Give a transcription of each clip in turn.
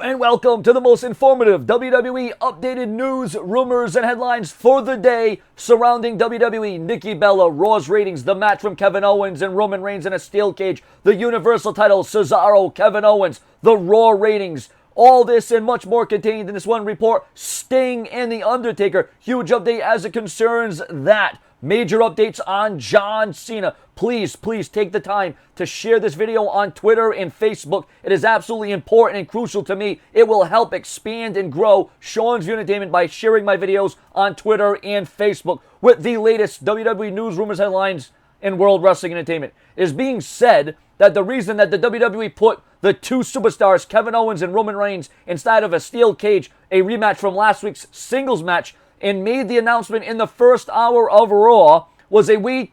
And welcome to the most informative WWE updated news, rumors, and headlines for the day surrounding WWE. Nikki Bella, Raw's ratings, the match from Kevin Owens and Roman Reigns in a steel cage, the Universal title, Cesaro, Kevin Owens, the Raw ratings. All this and much more contained in this one report. Sting and The Undertaker. Huge update as it concerns that. Major updates on John Cena. Please take the time to share this video on Twitter and Facebook. It is absolutely important and crucial to me. It will help expand and grow Sean's View Entertainment by sharing my videos on Twitter and Facebook with the latest WWE news, rumors, headlines, and World Wrestling Entertainment. It is being said that the reason that the WWE put the two superstars, Kevin Owens and Roman Reigns, inside of a steel cage, a rematch from last week's singles match, and made the announcement in the first hour of Raw was a way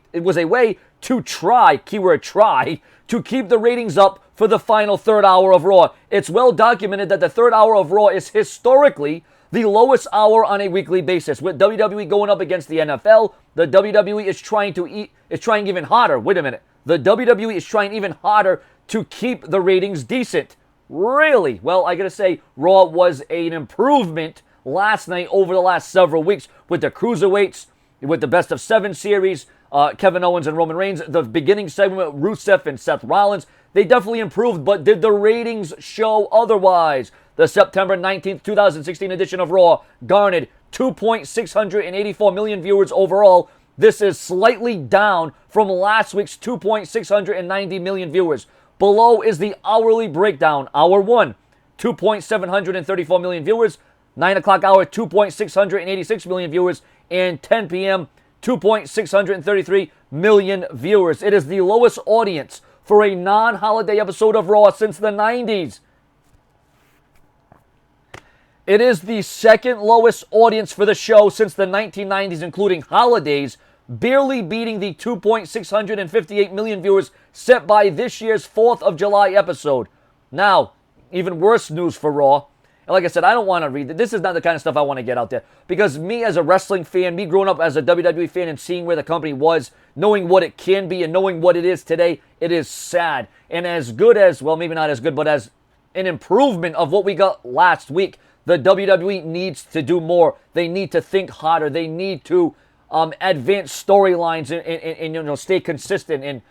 to try, keyword try, to keep the ratings up for the final third hour of Raw. It's well documented that the third hour of Raw is historically the lowest hour on a weekly basis. With WWE going up against the NFL, the WWE is trying even harder. Wait a minute. The WWE is trying even harder to keep the ratings decent. Really? Well, I gotta say, Raw was an improvement last night over the last several weeks with the cruiserweights, with the best of 7 series, Kevin Owens and Roman Reigns, the beginning segment with Rusev and Seth Rollins. They definitely improved, but did the ratings show otherwise? The September 19th, 2016 edition of Raw garnered 2.684 million viewers overall. This is slightly down from last week's 2.690 million viewers. Below is the hourly breakdown. Hour 1, 2.734 million viewers. 9 o'clock hour, 2.686 million viewers. And 10 p.m., 2.633 million viewers. It is the lowest audience for a non-holiday episode of Raw since the 90s. It is the second lowest audience for the show since the 1990s, including holidays, barely beating the 2.658 million viewers set by this year's 4th of July episode. Now, even worse news for Raw. And like I said, I don't want to read it. This is not the kind of stuff I want to get out there. Because me as a wrestling fan, me growing up as a WWE fan and seeing where the company was, knowing what it can be and knowing what it is today, it is sad. And as good as, well, maybe not as good, but as an improvement of what we got last week, the WWE needs to do more. They need to think harder. They need to advance storylines and stay consistent and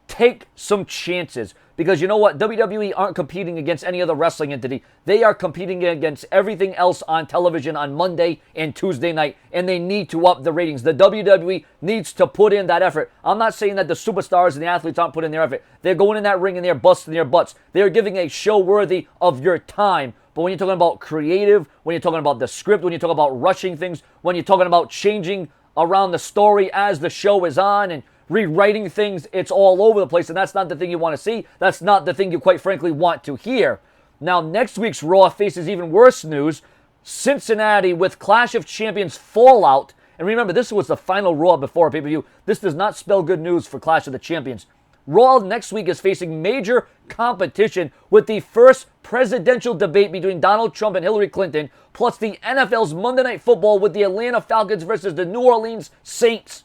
take some chances. Because you know what? WWE aren't competing against any other wrestling entity. They are competing against everything else on television on Monday and Tuesday night. And they need to up the ratings. The WWE needs to put in that effort. I'm not saying that the superstars and the athletes aren't putting in their effort. They're going in that ring and they're busting their butts. They're giving a show worthy of your time. But when you're talking about creative, when you're talking about the script, when you're talking about rushing things, when you're talking about changing around the story as the show is on and rewriting things, it's all over the place, and that's not the thing you want to see. That's not the thing you quite frankly want to hear. Now, next week's Raw faces even worse news. Cincinnati with Clash of Champions fallout. And remember, this was the final Raw before pay-per-view. This does not spell good news for Clash of the Champions. Raw next week is facing major competition with the first presidential debate between Donald Trump and Hillary Clinton, plus the NFL's Monday Night Football with the Atlanta Falcons versus the New Orleans Saints.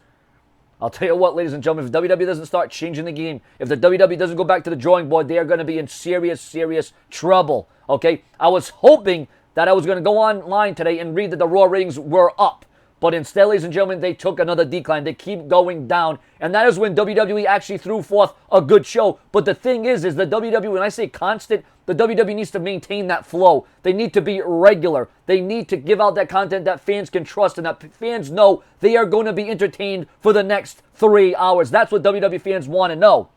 I'll tell you what, ladies and gentlemen, if WWE doesn't start changing the game, if the WWE doesn't go back to the drawing board, they are going to be in serious trouble, okay? I was hoping that I was going to go online today and read that the Raw ratings were up. But instead, ladies and gentlemen, they took another decline. They keep going down. And that is when WWE actually threw forth a good show. But the thing is the WWE, when I say constant, the WWE needs to maintain that flow. They need to be regular. They need to give out that content that fans can trust and that fans know they are going to be entertained for the next 3 hours. That's what WWE fans want to know.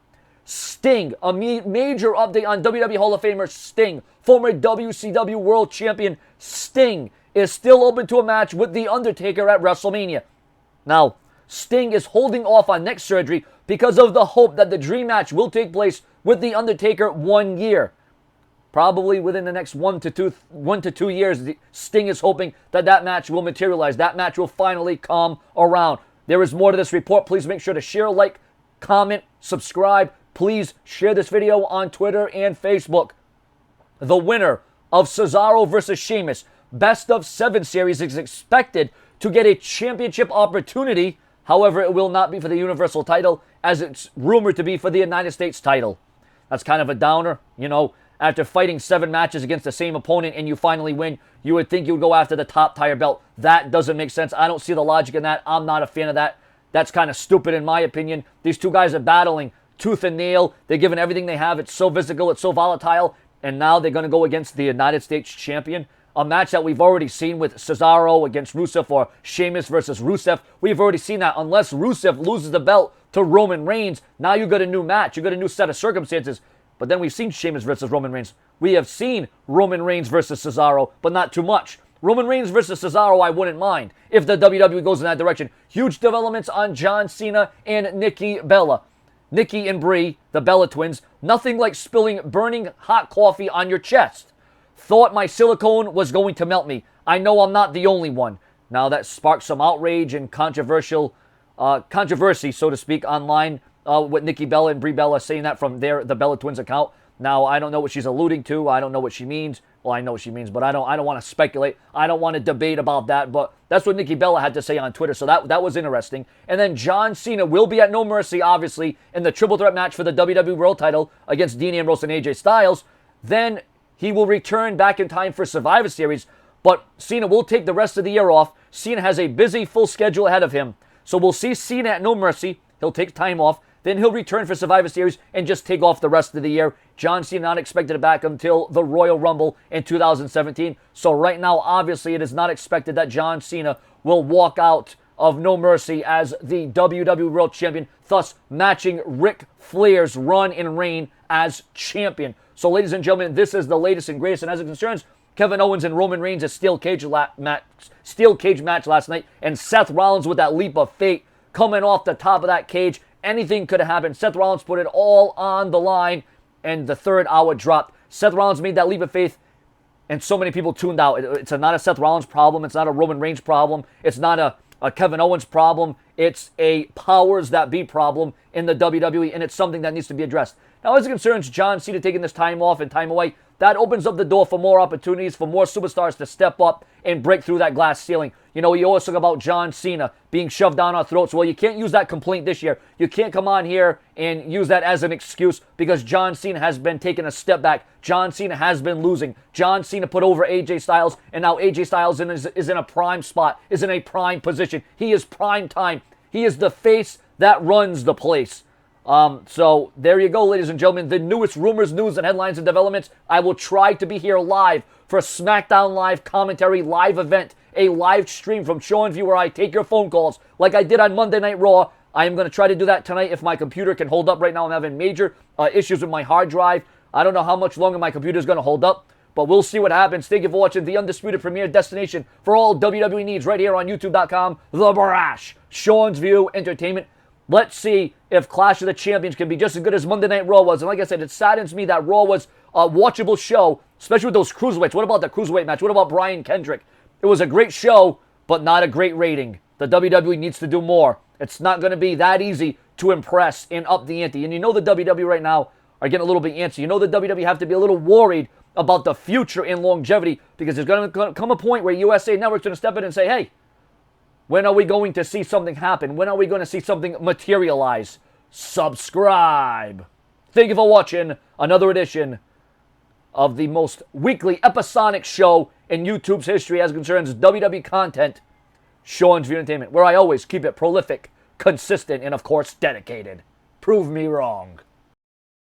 Sting, a major update on WWE Hall of Famer Sting, former WCW World Champion Sting, is still open to a match with The Undertaker at WrestleMania. Now, Sting is holding off on neck surgery because of the hope that the dream match will take place with The Undertaker 1 year. Probably within the next 1 to 2 years, Sting is hoping that match will materialize. That match will finally come around. There is more to this report. Please make sure to share, like, comment, subscribe. Please share this video on Twitter and Facebook. The winner of Cesaro versus Sheamus Best of 7 series is expected to get a championship opportunity. However, it will not be for the Universal title, as it's rumored to be for the United States title. That's kind of a downer, after fighting 7 matches against the same opponent and you finally win, you would think you would go after the top tier belt. That doesn't make sense. I don't see the logic in that. I'm not a fan of that. That's kind of stupid in my opinion. These two guys are battling tooth and nail. They're giving everything they have. It's so physical. It's so volatile. And now they're going to go against the United States champion. A match that we've already seen with Cesaro against Rusev, or Sheamus versus Rusev. We've already seen that. Unless Rusev loses the belt to Roman Reigns, now you got a new match. You got a new set of circumstances. But then we've seen Sheamus versus Roman Reigns. We have seen Roman Reigns versus Cesaro, but not too much. Roman Reigns versus Cesaro, I wouldn't mind if the WWE goes in that direction. Huge developments on John Cena and Nikki Bella. Nikki and Brie, the Bella twins, nothing like spilling burning hot coffee on your chest. Thought my silicone was going to melt me. I know I'm not the only one. Now that sparked some outrage and controversy, so to speak, online with Nikki Bella and Brie Bella saying that from the Bella twins account. Now, I don't know what she's alluding to. I don't know what she means. Well, I know what she means, but I don't want to speculate. I don't want to debate about that, but that's what Nikki Bella had to say on Twitter, so that was interesting. And then John Cena will be at No Mercy, obviously, in the triple threat match for the WWE World title against Dean Ambrose and AJ Styles. Then he will return back in time for Survivor Series, but Cena will take the rest of the year off. Cena has a busy, full schedule ahead of him, so we'll see Cena at No Mercy. He'll take time off. Then he'll return for Survivor Series and just take off the rest of the year. John Cena not expected back until the Royal Rumble in 2017. So right now, obviously, it is not expected that John Cena will walk out of No Mercy as the WWE World Champion, thus matching Ric Flair's run and reign as champion. So, ladies and gentlemen, this is the latest and greatest. And as it concerns Kevin Owens and Roman Reigns' steel cage match last night, and Seth Rollins with that leap of fate coming off the top of that cage. Anything could have happened. Seth Rollins put it all on the line, and the third hour dropped. Seth Rollins made that leap of faith, and so many people tuned out. It's not a Seth Rollins problem. It's not a Roman Reigns problem. It's not a Kevin Owens problem. It's a powers that be problem in the WWE, and it's something that needs to be addressed. Now, as it concerns John Cena taking this time off and time away, that opens up the door for more opportunities, for more superstars to step up and break through that glass ceiling. You know, you always talk about John Cena being shoved down our throats. Well, you can't use that complaint this year. You can't come on here and use that as an excuse because John Cena has been taking a step back. John Cena has been losing. John Cena put over AJ Styles, and now AJ Styles is in a prime spot, is in a prime position. He is prime time. He is the face that runs the place. So there you go, ladies and gentlemen. The newest rumors, news, and headlines and developments. I will try to be here live for a SmackDown Live commentary, live event, a live stream from Show and View where I take your phone calls like I did on Monday Night Raw. I am going to try to do that tonight if my computer can hold up. Right now I'm having major issues with my hard drive. I don't know how much longer my computer is going to hold up, but we'll see what happens. Thank you for watching the undisputed premier destination for all WWE needs right here on YouTube.com. The Brash, Sean's View Entertainment. Let's see if Clash of the Champions can be just as good as Monday Night Raw was. And like I said, it saddens me that Raw was a watchable show, especially with those cruiserweights. What about the cruiserweight match? What about Brian Kendrick? It was a great show, but not a great rating. The WWE needs to do more. It's not going to be that easy to impress and up the ante. And you know the WWE right now are getting a little bit antsy. You know the WWE have to be a little worried about the future and longevity because there's going to come a point where USA Network's going to step in and say, hey, when are we going to see something happen? When are we going to see something materialize? Subscribe. Thank you for watching another edition of the most weekly episodic show in YouTube's history as it concerns WWE content, Sean's View Entertainment, where I always keep it prolific, consistent, and of course dedicated. Prove me wrong.